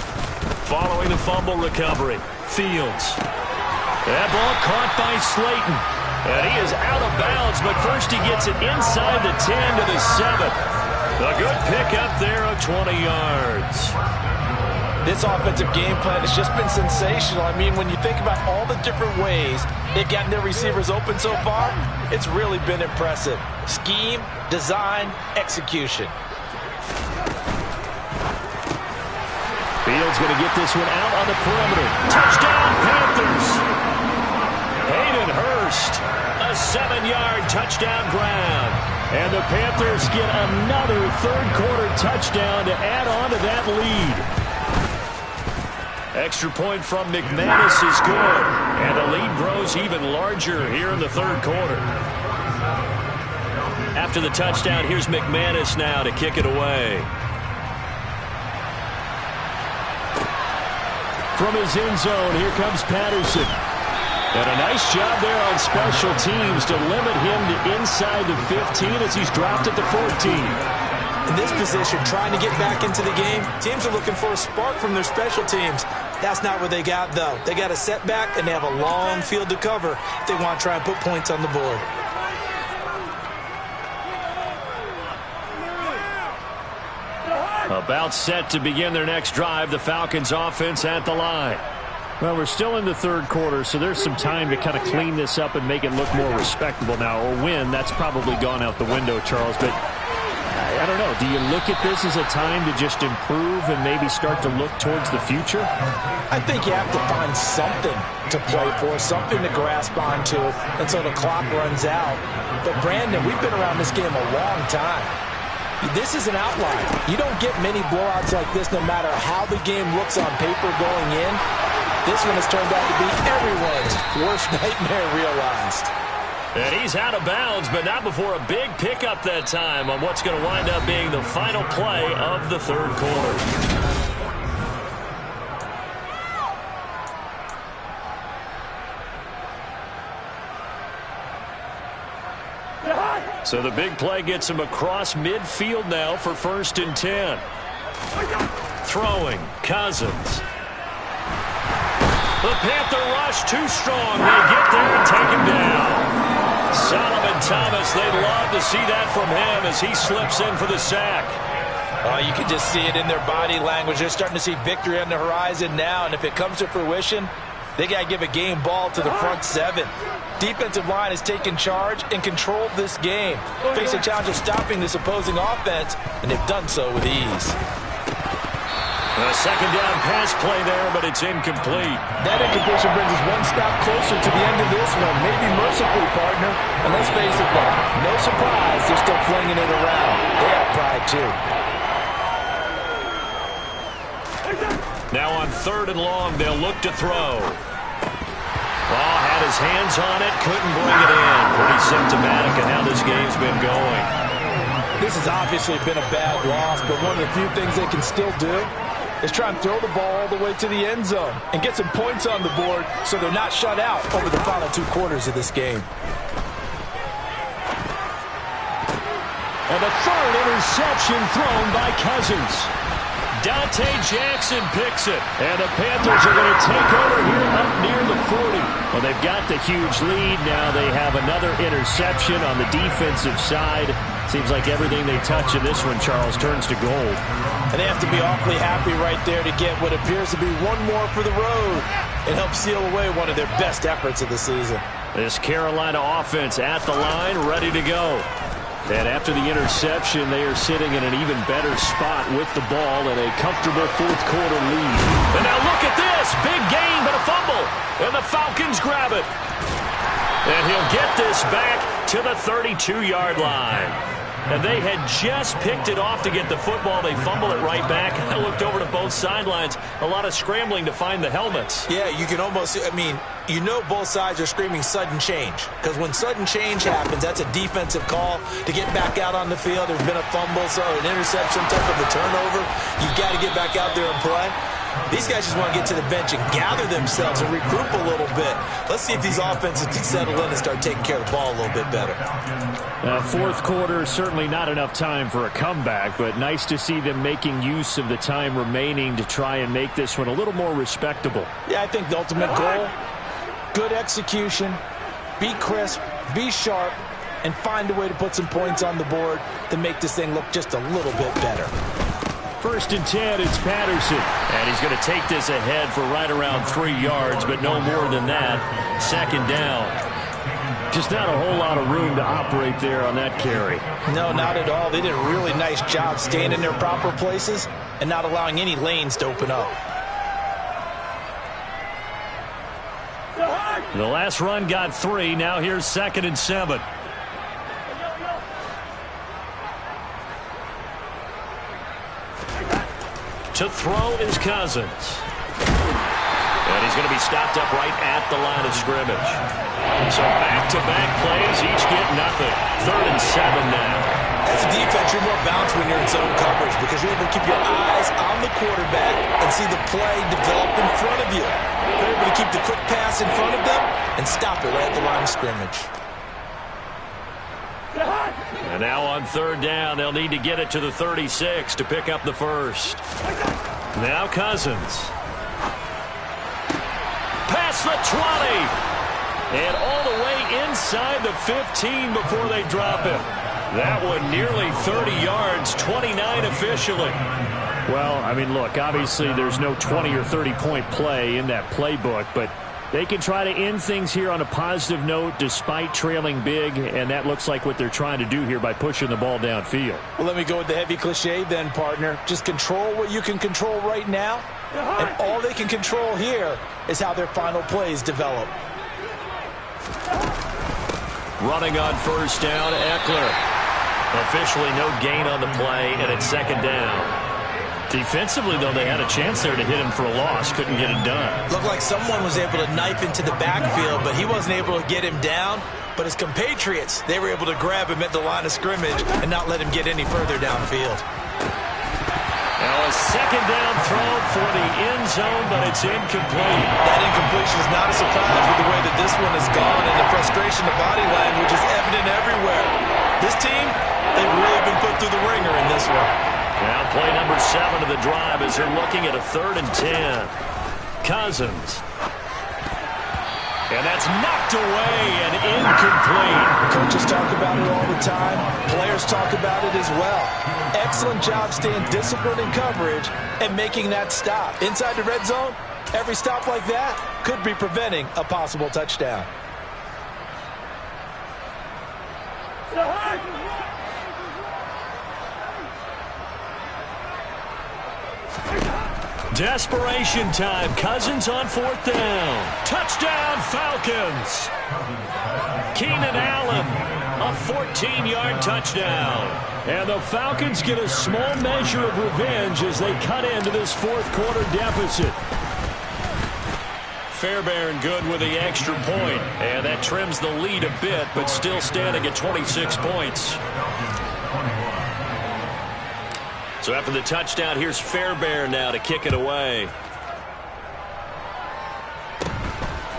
Following the fumble recovery, Fields. That ball caught by Slayton. And he is out of bounds, but first he gets it inside the 10 to the 7. A good pickup there of 20 yards. This offensive game plan has just been sensational. I mean, when you think about all the different ways they've gotten their receivers open so far, it's really been impressive. Scheme, design, execution. Fields going to get this one out on the perimeter. Touchdown, Panthers. Hayden Hurst, a 7-yard touchdown grab. And the Panthers get another third-quarter touchdown to add on to that lead. Extra point from McManus is good. And the lead grows even larger here in the third quarter. After the touchdown, here's McManus now to kick it away. From his end zone, here comes Patterson. And a nice job there on special teams to limit him to inside the 15 as he's dropped at the 14. In this position, trying to get back into the game, teams are looking for a spark from their special teams. That's not what they got, though. They got a setback, and they have a long field to cover if they want to try and put points on the board. About set to begin their next drive, the Falcons offense at the line. Well, we're still in the third quarter, so there's some time to kind of clean this up and make it look more respectable now. Or win, that's probably gone out the window, Charles. But I don't know. Do you look at this as a time to just improve and maybe start to look towards the future? I think you have to find something to play for, something to grasp onto until the clock runs out. But, Brandon, we've been around this game a long time. This is an outlier. You don't get many blowouts like this no matter how the game looks on paper going in. This one has turned out to be everyone's worst nightmare realized. And he's out of bounds, but not before a big pickup that time on what's going to wind up being the final play of the third quarter. So the big play gets him across midfield now for 1st and 10. Throwing, Cousins. The Panther rush too strong. They get there and take him down. Solomon Thomas, they'd love to see that from him as he slips in for the sack. Oh, you can just see it in their body language. They're starting to see victory on the horizon now, and if it comes to fruition, they got to give a game ball to the front seven. Defensive line has taken charge and controlled this game. Face a challenge of stopping this opposing offense, and they've done so with ease. A second down pass play there, but it's incomplete. That incompletion brings us one stop closer to the end of this one. Maybe mercifully, partner. And let's face it, though, no surprise, they're still flinging it around. They have pride, too. Now on 3rd and long, they'll look to throw. Ball had his hands on it, couldn't bring it in. Pretty symptomatic of how this game's been going. This has obviously been a bad loss, but one of the few things they can still do is try and throw the ball all the way to the end zone and get some points on the board so they're not shut out over the final 2 quarters of this game. And the 3rd interception thrown by Cousins. Dante Jackson picks it. And the Panthers are going to take over here up near the 40. Well, they've got the huge lead. Now they have another interception on the defensive side. Seems like everything they touch in this one, Charles, turns to gold. And they have to be awfully happy right there to get what appears to be one more for the road and help seal away one of their best efforts of the season. This Carolina offense at the line, ready to go. And after the interception, they are sitting in an even better spot with the ball and a comfortable 4th quarter lead. And now look at this. Big gain, but a fumble. And the Falcons grab it. And he'll get this back to the 32-yard line. And they had just picked it off to get the football. They fumble it right back. I looked over to both sidelines. A lot of scrambling to find the helmets. Yeah, you can almost, you know both sides are screaming sudden change. Because when sudden change happens, that's a defensive call to get back out on the field. There's been a fumble, so an interception, type of a turnover. You've got to get back out there and play. These guys just want to get to the bench and gather themselves and regroup a little bit. Let's see if these offenses can settle in and start taking care of the ball a little bit better. 4th quarter, certainly not enough time for a comeback, but nice to see them making use of the time remaining to try and make this one a little more respectable. Yeah, I think the ultimate goal good execution, be crisp, be sharp, and find a way to put some points on the board to make this thing look just a little bit better. 1st and 10, it's Patterson. And he's going to take this ahead for right around 3 yards, but no more than that. 2nd down. Just not a whole lot of room to operate there on that carry. No, not at all. They did a really nice job staying in their proper places and not allowing any lanes to open up. The last run got 3. Now here's 2nd and 7. To throw is Cousins. And he's going to be stopped up right at the line of scrimmage. So back-to-back plays, each get nothing. 3rd and 7 now. As a defense, you're more balanced when you're in zone coverage because you're able to keep your eyes on the quarterback and see the play develop in front of you. You're able to keep the quick pass in front of them and stop it right at the line of scrimmage. And now on 3rd down, they'll need to get it to the 36 to pick up the first. Now Cousins. Past the 20. And all the way inside the 15 before they drop him. That one nearly 30 yards, 29 officially. Well, I mean, look, obviously there's no 20 or 30-point play in that playbook, but they can try to end things here on a positive note despite trailing big, and that looks like what they're trying to do here by pushing the ball downfield. Well, let me go with the heavy cliche then, partner. Just control what you can control right now, and all they can control here is how their final plays develop. Running on 1st down, Eckler. Officially no gain on the play, and it's 2nd down. Defensively, though, they had a chance there to hit him for a loss. Couldn't get it done. Looked like someone was able to knife into the backfield, but he wasn't able to get him down. But his compatriots, they were able to grab him at the line of scrimmage and not let him get any further downfield. Now a 2nd down throw for the end zone, but it's incomplete. That incompletion is not a surprise with the way that this one has gone, and the frustration of body language is evident everywhere. This team, they've really been put through the ringer in this one. Now play number 7 of the drive as they're looking at a 3rd and 10. Cousins. And that's knocked away and incomplete. Coaches talk about it all the time. Players talk about it as well. Excellent job staying disciplined in coverage and making that stop. Inside the red zone, every stop like that could be preventing a possible touchdown. Desperation time. Cousins on 4th down. Touchdown, Falcons. Keenan Allen, a 14-yard touchdown. And the Falcons get a small measure of revenge as they cut into this 4th quarter deficit. Fairbairn good with the extra point. And that trims the lead a bit, but still standing at 26 points. So after the touchdown, here's Fairbairn now to kick it away.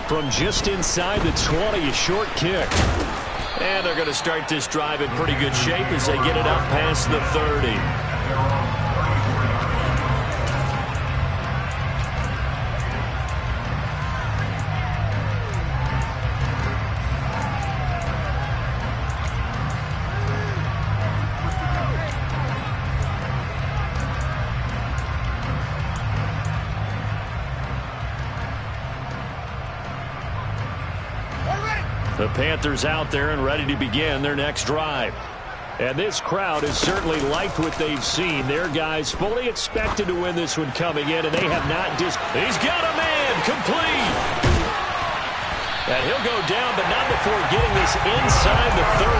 From just inside the 20, a short kick. And they're going to start this drive in pretty good shape as they get it up past the 30. The Panthers out there and ready to begin their next drive. And this crowd has certainly liked what they've seen. Their guys fully expected to win this one coming in, and they have not He's got a man, complete. And he'll go down, but not before getting this inside the 30.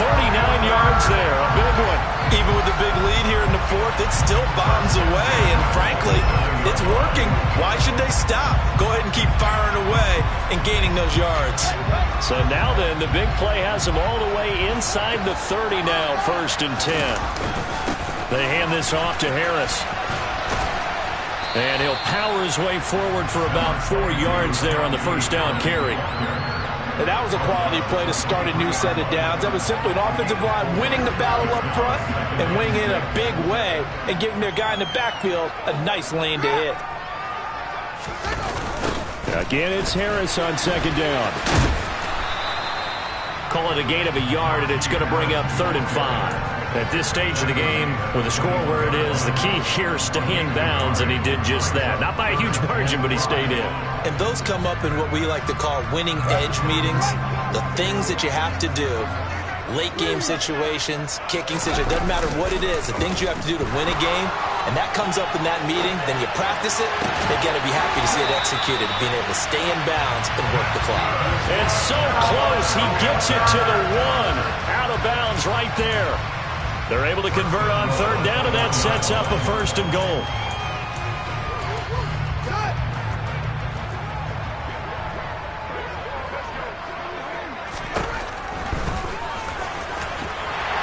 39 yards there, a big one. Even with the big lead here in the 4th, it still bombs away, and frankly, it's working. Why should they stop? Go ahead and keep firing away and gaining those yards. So now then, the big play has them all the way inside the 30 now, 1st and 10. They hand this off to Harris. And he'll power his way forward for about 4 yards there on the 1st down carry. And that was a quality play to start a new set of downs. That was simply an offensive line winning the battle up front and winning it in a big way and giving their guy in the backfield a nice lane to hit. Again, it's Harris on second down. Call it a gain of a yard, and it's going to bring up 3rd and 5. At this stage of the game, with the score where it is, the key here is stay in bounds, and he did just that. Not by a huge margin, but he stayed in. And those come up in what we like to call winning edge meetings. The things that you have to do, late game situations, kicking situations, doesn't matter what it is, the things you have to do to win a game, and that comes up in that meeting, then you practice it, they've got to be happy to see it executed, being able to stay in bounds and work the clock. And so close, he gets it to the 1. Out of bounds right there. They're able to convert on 3rd down, and that sets up a 1st and goal.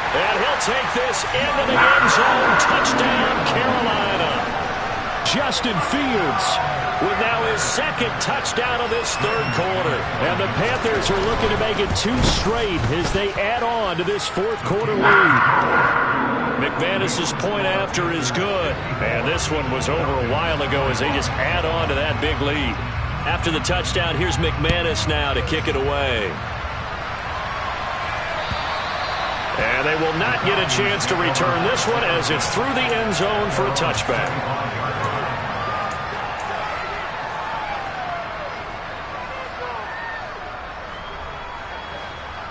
And he'll take this into the end zone. Touchdown, Carolina. Justin Fields with now his 2nd touchdown of this 3rd quarter. And the Panthers are looking to make it 2 straight as they add on to this 4th quarter lead. McManus's point after is good. And this one was over a while ago as they just add on to that big lead. After the touchdown, here's McManus now to kick it away. And they will not get a chance to return this one as it's through the end zone for a touchback.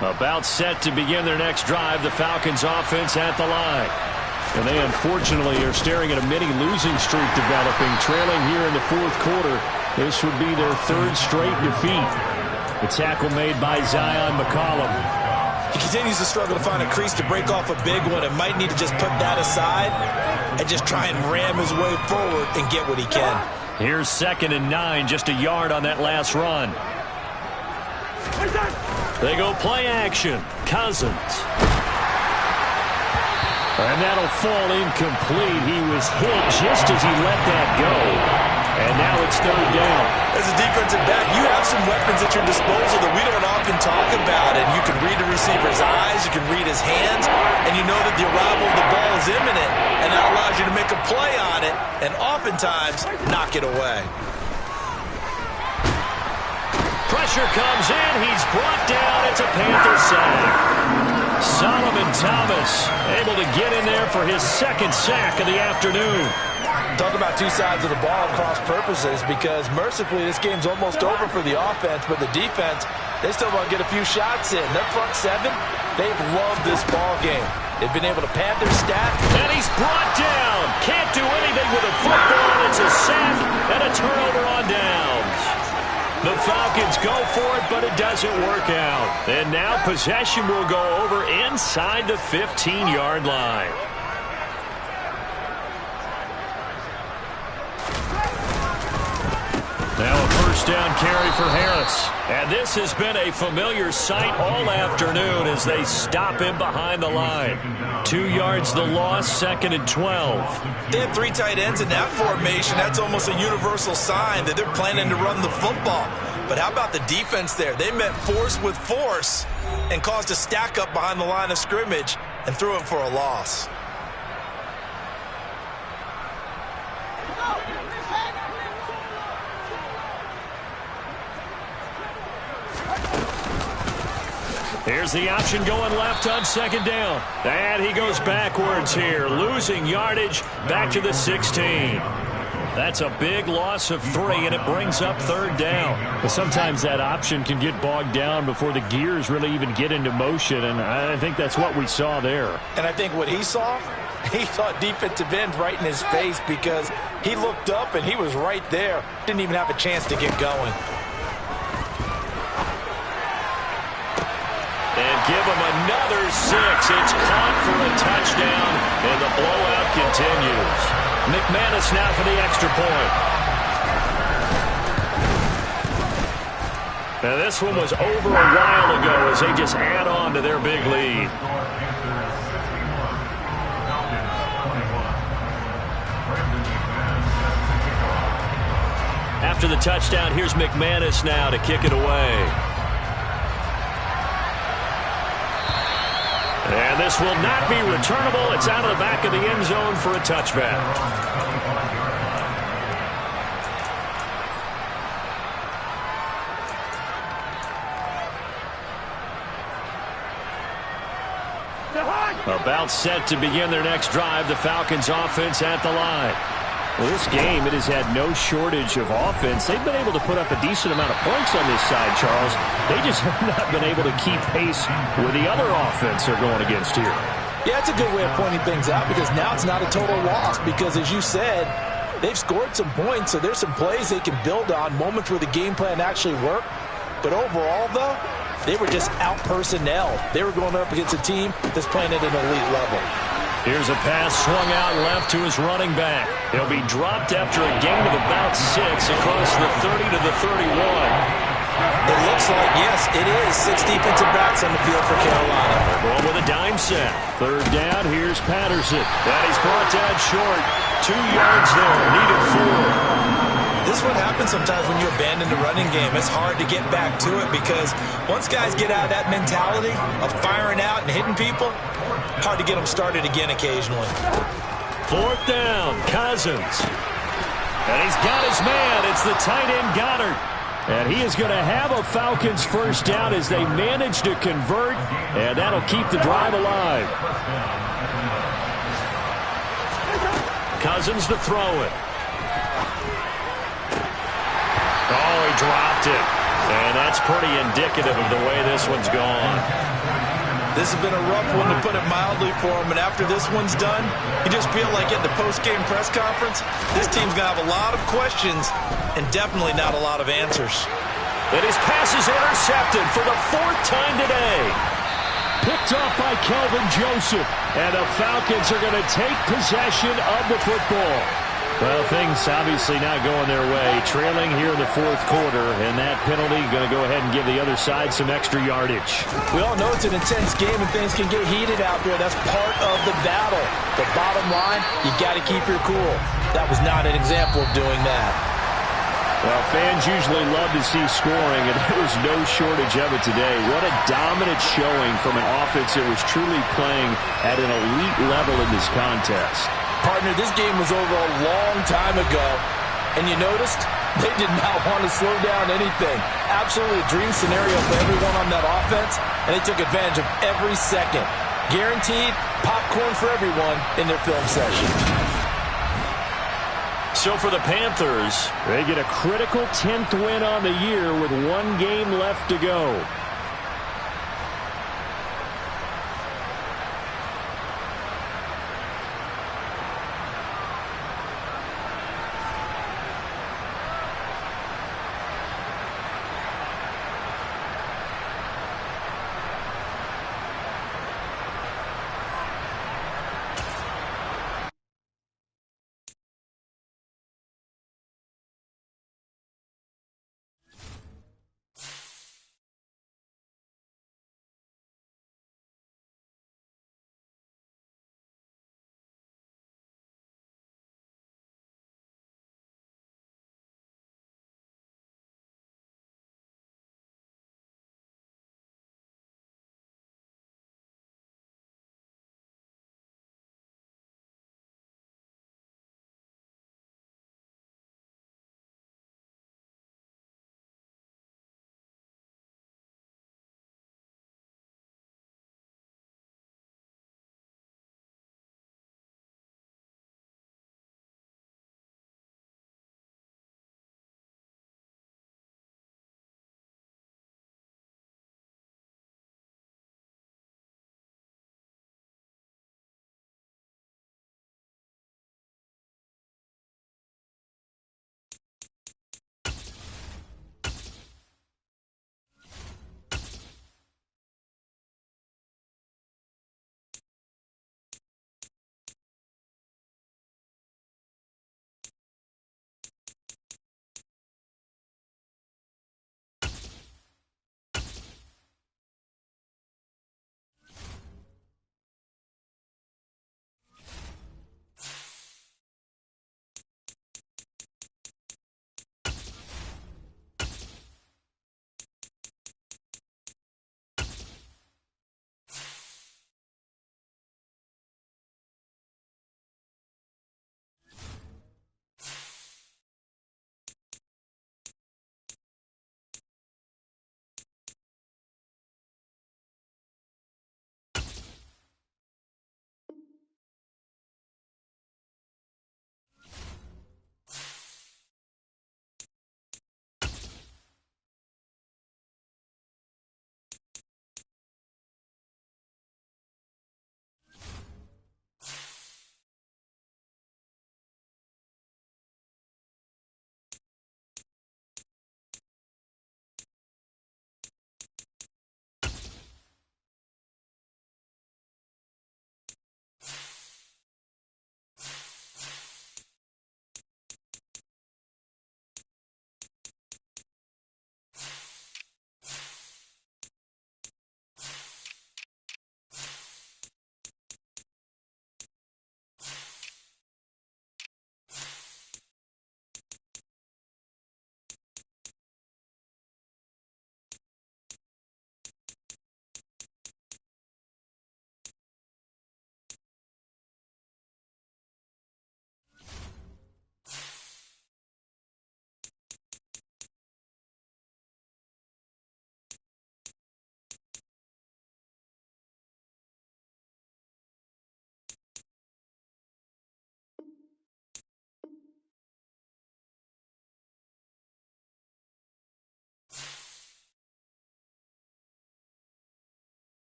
About set to begin their next drive, the Falcons offense at the line. And they unfortunately are staring at a mini losing streak developing, trailing here in the 4th quarter. This would be their 3rd straight defeat. The tackle made by Zion McCollum. He continues to struggle to find a crease to break off a big one and might need to just put that aside and just try and ram his way forward and get what he can. Here's 2nd and 9, just a yard on that last run. They go play action. Cousins. And that'll fall incomplete. He was hit just as he let that go. And now it's 3rd down. As a defensive back, you have some weapons at your disposal that we don't often talk about. And you can read the receiver's eyes, you can read his hands, and you know that the arrival of the ball is imminent. And that allows you to make a play on it and oftentimes knock it away. Pressure comes in. He's brought down. It's a Panther sack. Solomon Thomas able to get in there for his 2nd sack of the afternoon. Talk about 2 sides of the ball cross purposes, because mercifully this game's almost over for the offense, but the defense, they still want to get a few shots in. Their front 7, they've loved this ball game. They've been able to pad their stat. And he's brought down. Can't do anything with a football. It's a sack and a turnover on downs. The Falcons go for it, but it doesn't work out. And now possession will go over inside the 15-yard line. Now a 1st down carry for Harris. And this has been a familiar sight all afternoon as they stop him behind the line. 2 yards the loss, 2nd and 12. They have 3 tight ends in that formation. That's almost a universal sign that they're planning to run the football. But how about the defense there? They met force with force and caused a stack up behind the line of scrimmage and threw it for a loss. Here's the option going left on 2nd down. And he goes backwards here, losing yardage back to the 16. That's a big loss of 3, and it brings up 3rd down. But sometimes that option can get bogged down before the gears really even get into motion, and I think that's what we saw there. And I think what he saw defensive end right in his face, because he looked up and he was right there. Didn't even have a chance to get going. And give him another 6. It's caught for a touchdown, and the blowout continues. McManus now for the extra point. Now this one was over a while ago as they just add on to their big lead. After the touchdown, here's McManus now to kick it away. And this will not be returnable. It's out of the back of the end zone for a touchback. About set to begin their next drive, the Falcons offense at the line. Well, this game, it has had no shortage of offense. They've been able to put up a decent amount of points on this side, Charles. They just have not been able to keep pace with the other offense they're going against here. Yeah, it's a good way of pointing things out because now it's not a total loss because, as you said, they've scored some points, so there's some plays they can build on, moments where the game plan actually worked. But overall, though, they were just out-personnel. They were going up against a team that's playing at an elite level. Here's a pass swung out left to his running back. He'll be dropped after a gain of about 6 across the 30 to the 31. It looks like, yes, it is 6 defensive backs on the field for Carolina. They're going with a dime set. Third down, here's Patterson. And he's brought down short. 2 yards there, needed 4. This is what happens sometimes when you abandon the running game. It's hard to get back to it because once guys get out of that mentality of firing out and hitting people, hard to get them started again occasionally. 4th down, Cousins. And he's got his man. It's the tight end Goddard. And he is going to have a Falcons first down as they manage to convert, and that'll keep the drive alive. Cousins to throw it. Oh, he dropped it. And that's pretty indicative of the way this one's gone. This has been a rough one, to put it mildly, for him. And after this one's done, you just feel like at the post-game press conference, this team's going to have a lot of questions and definitely not a lot of answers. And his pass is intercepted for the 4th time today. Picked off by Kelvin Joseph. And the Falcons are going to take possession of the football. Well, things obviously not going their way. Trailing here in the 4th quarter, and that penalty going to go ahead and give the other side some extra yardage. We all know it's an intense game and things can get heated out there. That's part of the battle. The bottom line, you got to keep your cool. That was not an example of doing that. Well, fans usually love to see scoring, and there was no shortage of it today. What a dominant showing from an offense that was truly playing at an elite level in this contest. Partner, this game was over a long time ago, and you noticed they did not want to slow down anything. Absolutely a dream scenario for everyone on that offense, and they took advantage of every second. Guaranteed popcorn for everyone in their film session. So for the Panthers, they get a critical 10th win on the year with 1 game left to go.